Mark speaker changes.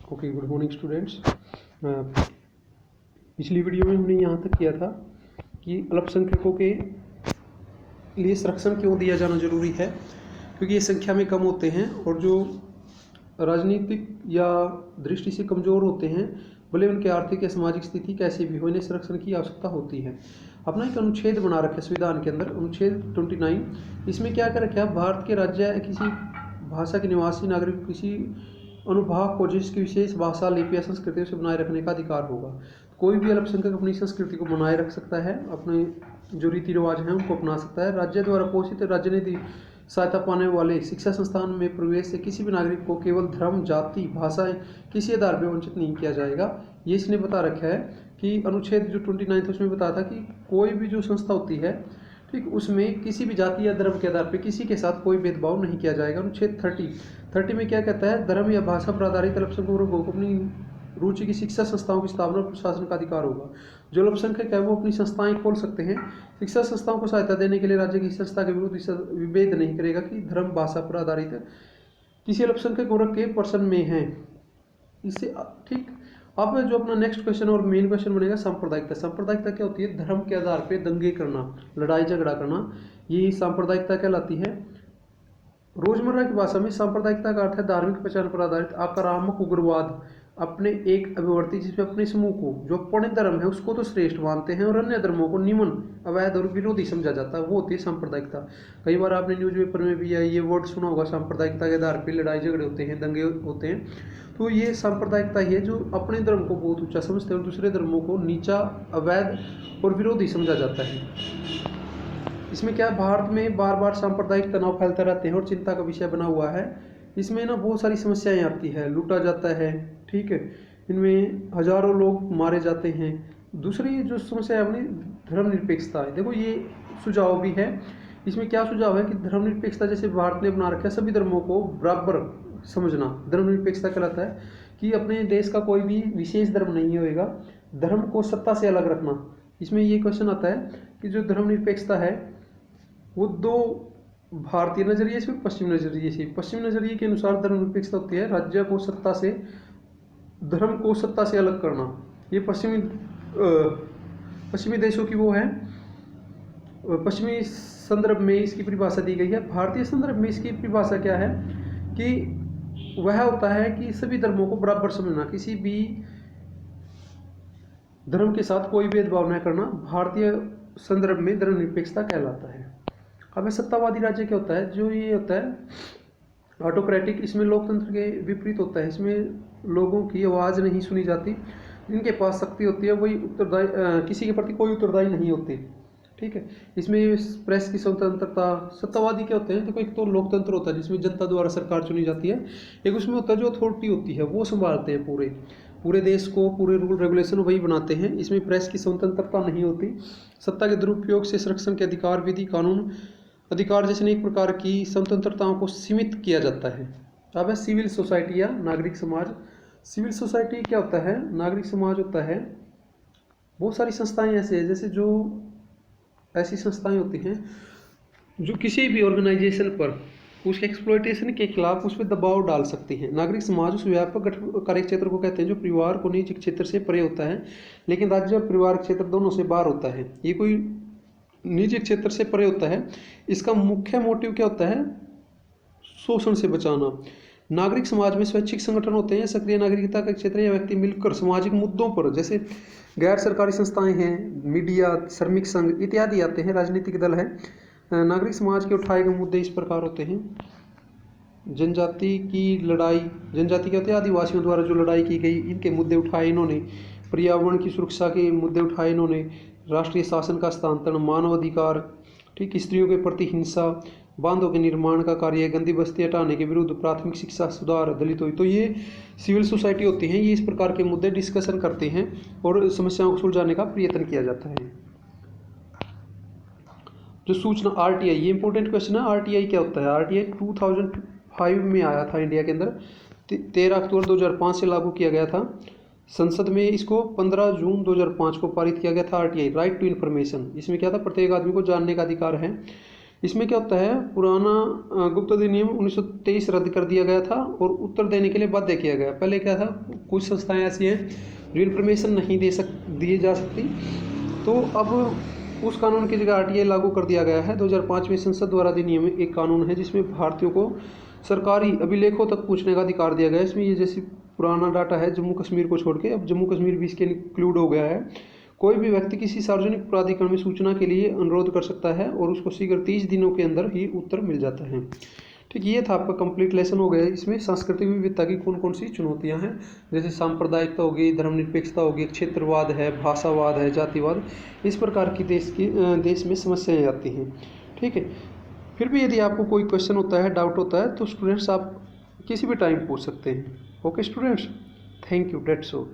Speaker 1: Okay, good morning students. पिछली video में हमने यहाँ तक किया था कि अल्पसंख्यकों के लिए संरक्षण क्यों दिया जाना जरूरी है, क्योंकि ये संख्या में कम होते हैं और जो राजनीतिक या दृष्टि से कमज़ोर होते हैं, भले उनकी आर्थिक या सामाजिक स्थिति कैसी भी हो, इन्हें संरक्षण की आवश्यकता होती है। अपना एक अनुच्छेद बना रखा है संविधान के अंदर, अनुच्छेद 29। इसमें क्या कर रखा है, भारत के राज्य या किसी भाषा के निवासी नागरिक किसी अनुभाग को जिसकी विशेष भाषा, लिपि या संस्कृति से बनाए रखने का अधिकार होगा। कोई भी अल्पसंख्यक अपनी संस्कृति को बनाए रख सकता है, अपने जो रीति रिवाज हैं उनको अपना सकता है। राज्य द्वारा पोषित राजनीति सहायता पाने वाले शिक्षा संस्थान में प्रवेश से किसी भी नागरिक को केवल धर्म, जाति, भाषा किसी आधार पर वंचित नहीं किया जाएगा। ये इसने बता रखा है कि अनुच्छेद जो 29 था उसमें बताया था कि कोई भी जो संस्था होती है, ठीक, उसमें किसी भी जाति या धर्म के आधार पर किसी के साथ कोई भेदभाव नहीं किया जाएगा। अनुच्छेद 30 में क्या कहता है, धर्म या भाषा पर आधारित अल्पसंख्यकों को अपनी रुचि की शिक्षा संस्थाओं की स्थापना और प्रशासन का अधिकार होगा। जो अल्पसंख्यक है वो अपनी संस्थाएं खोल सकते हैं। शिक्षा संस्थाओं को सहायता देने के लिए राज्य की संस्था के विरुद्ध विभेद नहीं करेगा कि धर्म, भाषा पर आधारित किसी अल्पसंख्यक वर्ग के पर्सन में है। इससे ठीक अब जो अपना नेक्स्ट क्वेश्चन और मेन क्वेश्चन बनेगा सांप्रदायिकता। सांप्रदायिकता क्या होती है, धर्म के आधार पर दंगे करना, लड़ाई झगड़ा करना, ये सांप्रदायिकता कहलाती है। रोजमर्रा की भाषा में सांप्रदायिकता का अर्थ है धार्मिक पहचान पर आधारित आक्रामक उग्रवाद, अपने एक अभिवर्ती जिसमें अपने समूह को जो अपने धर्म है उसको तो श्रेष्ठ मानते हैं और अन्य धर्मों को निम्न, अवैध और विरोधी समझा जाता है, वो होती है सांप्रदायिकता। कई बार आपने न्यूज़पेपर में भी ये वर्ड सुना होगा, सांप्रदायिकता के आधार पर लड़ाई झगड़े होते हैं, दंगे होते हैं। तो ये सांप्रदायिकता ही है जो अपने धर्म को बहुत ऊंचा समझते हैं और दूसरे धर्मों को नीचा, अवैध और विरोधी समझा जाता है। इसमें क्या, भारत में बार बार सांप्रदायिक तनाव फैलते रहते हैं और चिंता का विषय बना हुआ है। इसमें ना बहुत सारी समस्याएं आती है, लूटा जाता है, ठीक है, इनमें हजारों लोग मारे जाते हैं। दूसरी जो समस्या है अपनी धर्मनिरपेक्षता है। देखो ये सुझाव भी है, इसमें क्या सुझाव है कि धर्मनिरपेक्षता जैसे भारत ने बना रखा है, सभी धर्मों को बराबर समझना धर्मनिरपेक्षता कहलाता है कि अपने देश का कोई भी विशेष धर्म नहीं होएगा, धर्म को सत्ता से अलग रखना। इसमें ये क्वेश्चन आता है कि जो धर्मनिरपेक्षता है वो दो भारतीय नजरिए से, पश्चिमी नजरिए से। पश्चिमी नजरिए के अनुसार धर्मनिरपेक्षता होती है राज्य को सत्ता से, धर्म को सत्ता से अलग करना। ये पश्चिमी देशों की वो है, पश्चिमी संदर्भ में इसकी परिभाषा दी गई है। भारतीय संदर्भ में इसकी परिभाषा क्या है कि वह होता है कि सभी धर्मों को बराबर समझना, किसी भी धर्म के साथ कोई भेदभाव न करना, भारतीय संदर्भ में धर्मनिरपेक्षता कहलाता है। अब सत्तावादी राज्य क्या होता है, जो ये होता है ऑटोक्रेटिक, इसमें लोकतंत्र के विपरीत होता है। इसमें लोगों की आवाज़ नहीं सुनी जाती, जिनके पास शक्ति होती है वही उत्तरदायी, किसी के प्रति कोई उत्तरदायी नहीं होती, ठीक है। इसमें प्रेस की स्वतंत्रता। सत्तावादी क्या होते हैं, देखो एक तो लोकतंत्र होता है जिसमें जनता द्वारा सरकार चुनी जाती है, एक उसमें होता है जो अथॉरिटी होती है वो संभालते हैं पूरे देश को, पूरे रूल रेगुलेशन वही बनाते हैं। इसमें प्रेस की स्वतंत्रता नहीं होती। सत्ता के दुरुपयोग से संरक्षण के अधिकार, विधि कानून अधिकार जैसे अनेक प्रकार की स्वतंत्रताओं को सीमित किया जाता है। अब है सिविल सोसाइटी या नागरिक समाज। सिविल सोसाइटी क्या होता है, नागरिक समाज होता है, बहुत सारी संस्थाएं ऐसे हैं, जैसे जो ऐसी संस्थाएं होती हैं जो किसी भी ऑर्गेनाइजेशन पर उसके एक्सप्लॉयटेशन के खिलाफ उस पर दबाव डाल सकती हैं। नागरिक समाज उस व्यापक कार्य क्षेत्र को कहते हैं जो परिवार को निजी क्षेत्र से परे होता है, लेकिन राज्य और परिवार क्षेत्र दोनों से बाहर होता है। ये कोई निजी क्षेत्र से परे होता है। इसका मुख्य मोटिव क्या होता है, शोषण से बचाना। नागरिक समाज में स्वैच्छिक संगठन होते हैं, सक्रिय नागरिकता के क्षेत्र या व्यक्ति मिलकर सामाजिक मुद्दों पर, जैसे गैर सरकारी संस्थाएं हैं, मीडिया, श्रमिक संघ इत्यादि आते हैं, राजनीतिक दल है। नागरिक समाज के उठाए गए मुद्दे इस प्रकार होते हैं। जनजाति की लड़ाई, जनजाति क्या होते हैं, आदिवासियों द्वारा जो लड़ाई की गई, इनके मुद्दे उठाए इन्होंने। पर्यावरण की सुरक्षा के मुद्दे उठाए इन्होंने। राष्ट्रीय शासन का हस्तांतरण, मानव अधिकार, ठीक, स्त्रियों के प्रति हिंसा, बांधों के निर्माण का कार्य, गंदी बस्ती हटाने के विरुद्ध, प्राथमिक शिक्षा सुधार, दलितों। तो ये सिविल सोसाइटी होती हैं, ये इस प्रकार के मुद्दे डिस्कशन करते हैं और समस्याओं को सुलझाने का प्रयत्न किया जाता है। जो सूचना आरटीआई, ये इंपॉर्टेंट क्वेश्चन है। आरटीआई क्या होता है, आरटीआई 2005 में आया था इंडिया के अंदर, 13 अक्टूबर 2005 से लागू किया गया था। संसद में इसको 15 जून 2005 को पारित किया गया था। RTI, right to information. इसमें क्या था, प्रत्येक आदमी को जानने का अधिकार है। इसमें क्या होता है, पुराना गुप्त अधिनियम 1923 रद्द कर दिया गया था और उत्तर देने के लिए बाध्य किया गया। पहले क्या था, कुछ संस्थाएं ऐसी हैं जो इन्फॉर्मेशन नहीं दिए जा सकती, तो अब उस कानून की जगह आरटीआई लागू कर दिया गया है। 2005 में संसद द्वारा अधिनियम एक कानून है जिसमें भारतीयों को सरकारी अभिलेखों तक पूछने का अधिकार दिया गया है। इसमें ये जैसे पुराना डाटा है जम्मू कश्मीर को छोड़ के, अब जम्मू कश्मीर भी इसके इंक्लूड हो गया है। कोई भी व्यक्ति किसी सार्वजनिक प्राधिकरण में सूचना के लिए अनुरोध कर सकता है और उसको शीघ्र 30 दिनों के अंदर ही उत्तर मिल जाता है। ठीक, ये था आपका कंप्लीट लेसन हो गया। इसमें सांस्कृतिक विविधता की कौन कौन सी चुनौतियां हैं, जैसे सांप्रदायिकता होगी, धर्मनिरपेक्षता होगी, क्षेत्रवाद है, भाषावाद है, जातिवाद, इस प्रकार की देश में समस्याएं आती हैं। ठीक है, फिर भी यदि आपको कोई क्वेश्चन होता है, डाउट होता है, तो स्टूडेंट्स आप किसी भी टाइम पूछ सकते हैं। Okay students, thank you, that's all.